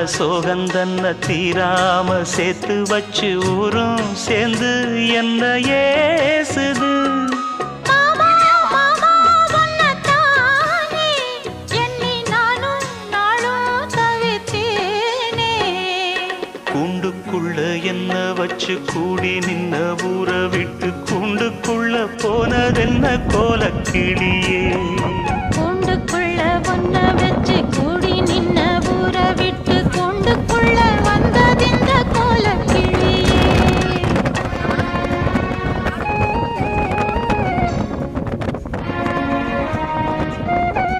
சோகந்தன்ன தீராம சேர்த்து வச்சு ஊரும் சேர்ந்து என்ன ஏசுது. கூண்டுக்குள்ள என்ன வச்சு கூடி நின்ன ஊற விட்டு கூண்டுக்குள்ள போனதென்ன கோலக்கிளியே.